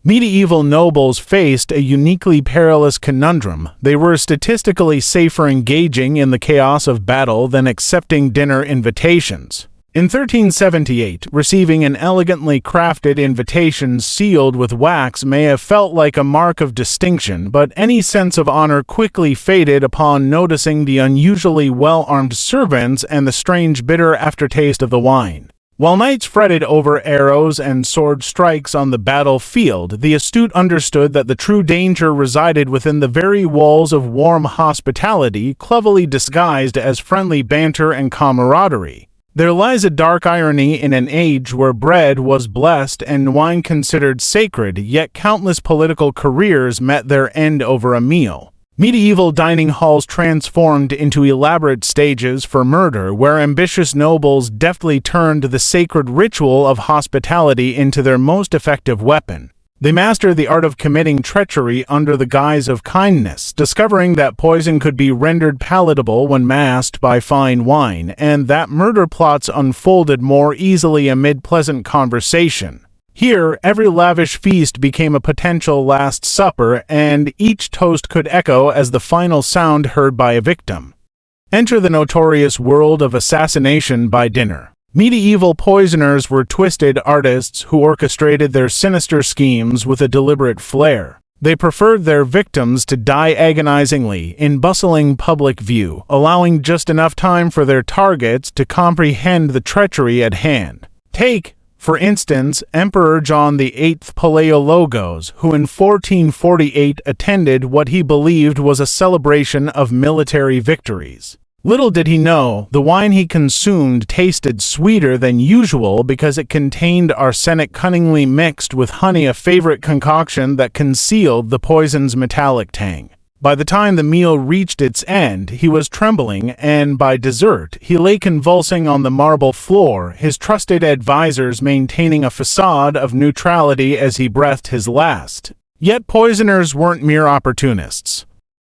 Medieval nobles faced a uniquely perilous conundrum. They were statistically safer engaging in the chaos of battle than accepting dinner invitations. In 1378, receiving an elegantly crafted invitation sealed with wax may have felt like a mark of distinction, but any sense of honor quickly faded upon noticing the unusually well-armed servants and the strange bitter aftertaste of the wine. While knights fretted over arrows and sword strikes on the battlefield, the astute understood that the true danger resided within the very walls of warm hospitality, cleverly disguised as friendly banter and camaraderie. There lies a dark irony in an age where bread was blessed and wine considered sacred, yet countless political careers met their end over a meal. Medieval dining halls transformed into elaborate stages for murder, where ambitious nobles deftly turned the sacred ritual of hospitality into their most effective weapon. They mastered the art of committing treachery under the guise of kindness, discovering that poison could be rendered palatable when masked by fine wine, and that murder plots unfolded more easily amid pleasant conversation. Here, every lavish feast became a potential Last Supper, and each toast could echo as the final sound heard by a victim. Enter the notorious world of assassination by dinner. Medieval poisoners were twisted artists who orchestrated their sinister schemes with a deliberate flair. They preferred their victims to die agonizingly in bustling public view, allowing just enough time for their targets to comprehend the treachery at hand. Take, for instance, Emperor John VIII Palaiologos, who in 1448 attended what he believed was a celebration of military victories. Little did he know, the wine he consumed tasted sweeter than usual because it contained arsenic cunningly mixed with honey, a favorite concoction that concealed the poison's metallic tang. By the time the meal reached its end, he was trembling, and by dessert, he lay convulsing on the marble floor, his trusted advisors maintaining a facade of neutrality as he breathed his last. Yet poisoners weren't mere opportunists.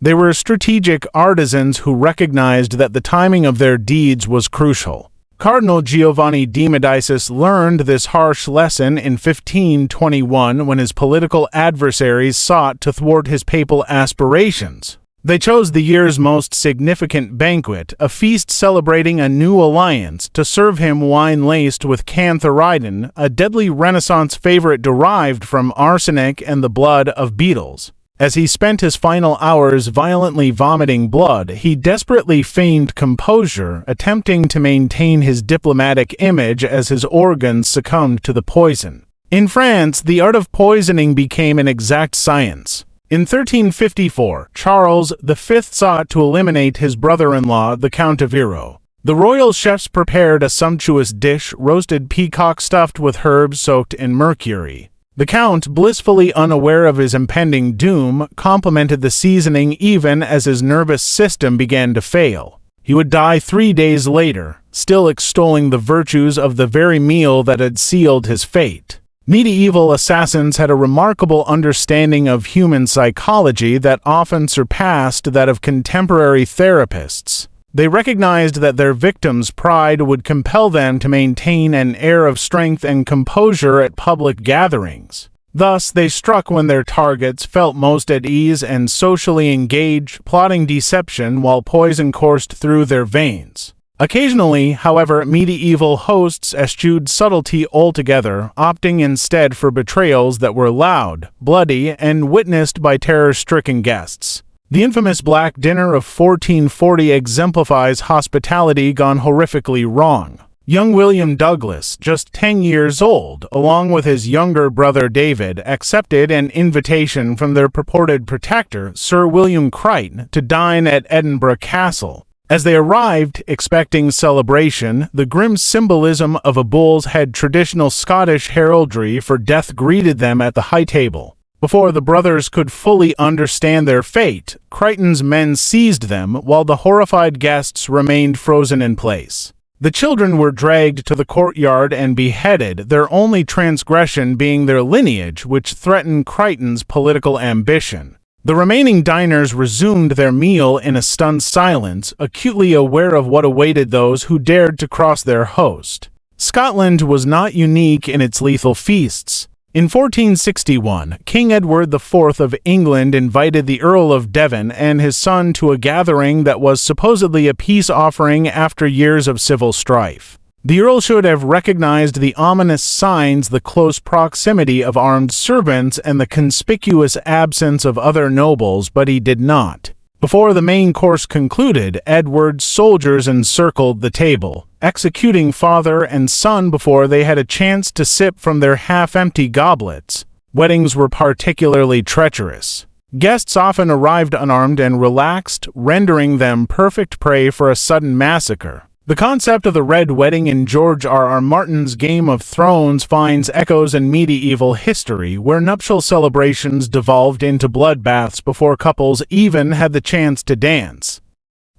They were strategic artisans who recognized that the timing of their deeds was crucial. Cardinal Giovanni de Medicis learned this harsh lesson in 1521 when his political adversaries sought to thwart his papal aspirations. They chose the year's most significant banquet, a feast celebrating a new alliance, to serve him wine laced with cantharidin, a deadly Renaissance favorite derived from arsenic and the blood of beetles. As he spent his final hours violently vomiting blood, he desperately feigned composure, attempting to maintain his diplomatic image as his organs succumbed to the poison. In France, the art of poisoning became an exact science. In 1354, Charles V sought to eliminate his brother-in-law, the Count of Iro. The royal chefs prepared a sumptuous dish, roasted peacock stuffed with herbs soaked in mercury. The Count, blissfully unaware of his impending doom, complimented the seasoning even as his nervous system began to fail. He would die 3 days later, still extolling the virtues of the very meal that had sealed his fate. Medieval assassins had a remarkable understanding of human psychology that often surpassed that of contemporary therapists. They recognized that their victims' pride would compel them to maintain an air of strength and composure at public gatherings. Thus, they struck when their targets felt most at ease and socially engaged, plotting deception while poison coursed through their veins. Occasionally, however, medieval hosts eschewed subtlety altogether, opting instead for betrayals that were loud, bloody, and witnessed by terror-stricken guests. The infamous Black Dinner of 1440 exemplifies hospitality gone horrifically wrong. Young William Douglas, just 10 years old, along with his younger brother David, accepted an invitation from their purported protector, Sir William Crichton, to dine at Edinburgh Castle. As they arrived, expecting celebration, the grim symbolism of a bull's head traditional Scottish heraldry for death greeted them at the high table. Before the brothers could fully understand their fate, Crichton's men seized them, while the horrified guests remained frozen in place. The children were dragged to the courtyard and beheaded, their only transgression being their lineage, which threatened Crichton's political ambition. The remaining diners resumed their meal in a stunned silence, acutely aware of what awaited those who dared to cross their host. Scotland was not unique in its lethal feasts. In 1461, King Edward IV of England invited the Earl of Devon and his son to a gathering that was supposedly a peace offering after years of civil strife. The Earl should have recognized the ominous signs, the close proximity of armed servants, and the conspicuous absence of other nobles, but he did not. Before the main course concluded, Edward's soldiers encircled the table, executing father and son before they had a chance to sip from their half-empty goblets. Weddings were particularly treacherous. Guests often arrived unarmed and relaxed, rendering them perfect prey for a sudden massacre. The concept of the Red Wedding in George R.R. Martin's Game of Thrones finds echoes in medieval history, where nuptial celebrations devolved into bloodbaths before couples even had the chance to dance.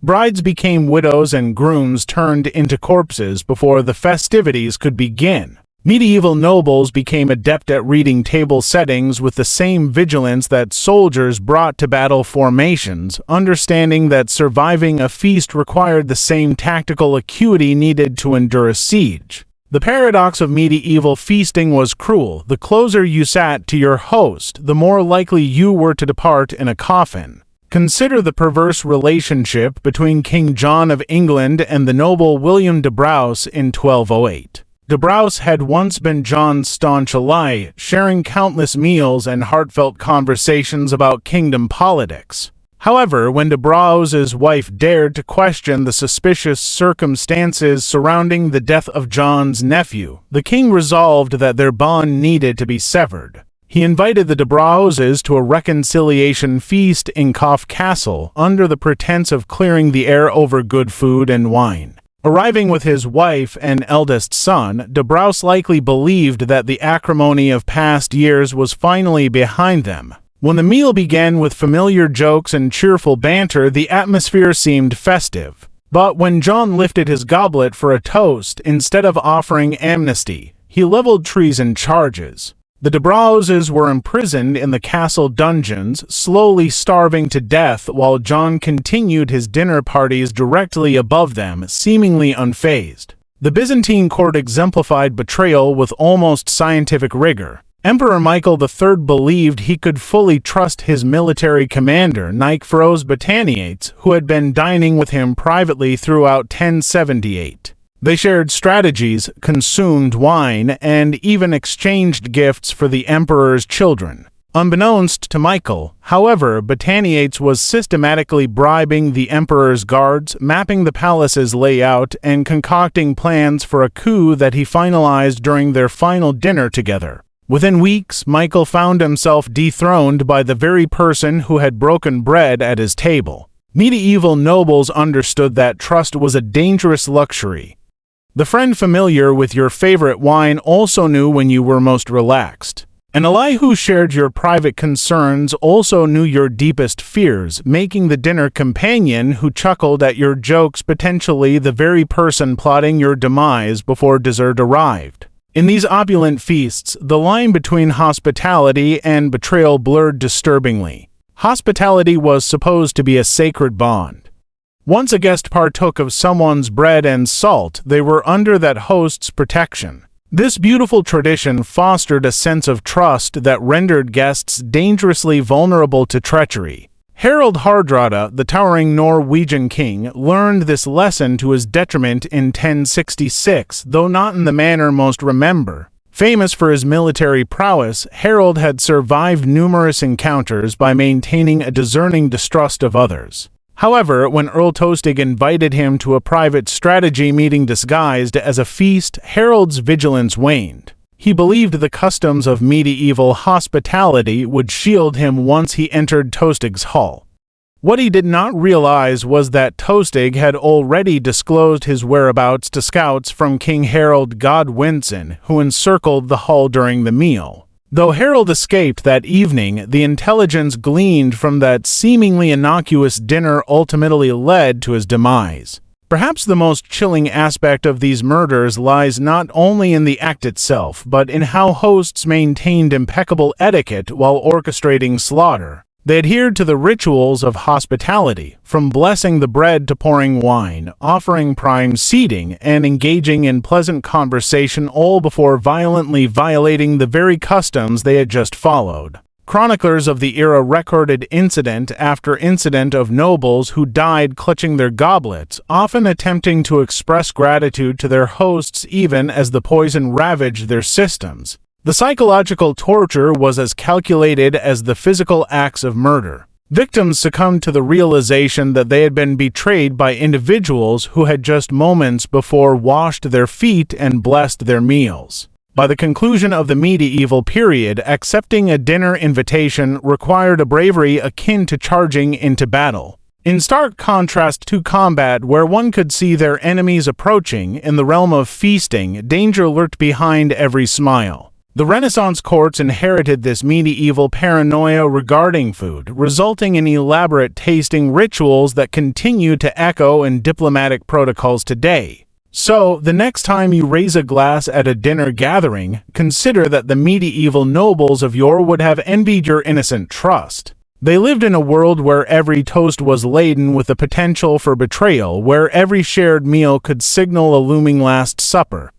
Brides became widows and grooms turned into corpses before the festivities could begin. Medieval nobles became adept at reading table settings with the same vigilance that soldiers brought to battle formations, understanding that surviving a feast required the same tactical acuity needed to endure a siege. The paradox of medieval feasting was cruel. The closer you sat to your host, the more likely you were to depart in a coffin. Consider the perverse relationship between King John of England and the noble William de Braose in 1208. De Braose had once been John's staunch ally, sharing countless meals and heartfelt conversations about kingdom politics. However, when de Braose's wife dared to question the suspicious circumstances surrounding the death of John's nephew, the king resolved that their bond needed to be severed. He invited the de Braoses to a reconciliation feast in Coff Castle under the pretense of clearing the air over good food and wine. Arriving with his wife and eldest son, de Braose likely believed that the acrimony of past years was finally behind them. When the meal began with familiar jokes and cheerful banter, the atmosphere seemed festive. But when John lifted his goblet for a toast, instead of offering amnesty, he leveled treason charges. The de Braoses were imprisoned in the castle dungeons, slowly starving to death while John continued his dinner parties directly above them, seemingly unfazed. The Byzantine court exemplified betrayal with almost scientific rigor. Emperor Michael III believed he could fully trust his military commander, Nicephorus Botaniates, who had been dining with him privately throughout 1078. They shared strategies, consumed wine, and even exchanged gifts for the emperor's children. Unbeknownst to Michael, however, Botaniates was systematically bribing the emperor's guards, mapping the palace's layout, and concocting plans for a coup that he finalized during their final dinner together. Within weeks, Michael found himself dethroned by the very person who had broken bread at his table. Medieval nobles understood that trust was a dangerous luxury. The friend familiar with your favorite wine also knew when you were most relaxed. An ally who shared your private concerns also knew your deepest fears, making the dinner companion who chuckled at your jokes potentially the very person plotting your demise before dessert arrived. In these opulent feasts, the line between hospitality and betrayal blurred disturbingly. Hospitality was supposed to be a sacred bond. Once a guest partook of someone's bread and salt, they were under that host's protection. This beautiful tradition fostered a sense of trust that rendered guests dangerously vulnerable to treachery. Harald Hardrada, the towering Norwegian king, learned this lesson to his detriment in 1066, though not in the manner most remember. Famous for his military prowess, Harald had survived numerous encounters by maintaining a discerning distrust of others. However, when Earl Tostig invited him to a private strategy meeting disguised as a feast, Harald's vigilance waned. He believed the customs of medieval hospitality would shield him once he entered Tostig's hall. What he did not realize was that Tostig had already disclosed his whereabouts to scouts from King Harald Godwinson, who encircled the hall during the meal. Though Harald escaped that evening, the intelligence gleaned from that seemingly innocuous dinner ultimately led to his demise. Perhaps the most chilling aspect of these murders lies not only in the act itself, but in how hosts maintained impeccable etiquette while orchestrating slaughter. They adhered to the rituals of hospitality, from blessing the bread to pouring wine, offering prime seating, and engaging in pleasant conversation, all before violently violating the very customs they had just followed. Chroniclers of the era recorded incident after incident of nobles who died clutching their goblets, often attempting to express gratitude to their hosts even as the poison ravaged their systems. The psychological torture was as calculated as the physical acts of murder. Victims succumbed to the realization that they had been betrayed by individuals who had just moments before washed their feet and blessed their meals. By the conclusion of the medieval period, accepting a dinner invitation required a bravery akin to charging into battle. In stark contrast to combat, where one could see their enemies approaching, in the realm of feasting, danger lurked behind every smile. The Renaissance courts inherited this medieval paranoia regarding food, resulting in elaborate tasting rituals that continue to echo in diplomatic protocols today. So, the next time you raise a glass at a dinner gathering, consider that the medieval nobles of yore would have envied your innocent trust. They lived in a world where every toast was laden with the potential for betrayal, where every shared meal could signal a looming Last Supper.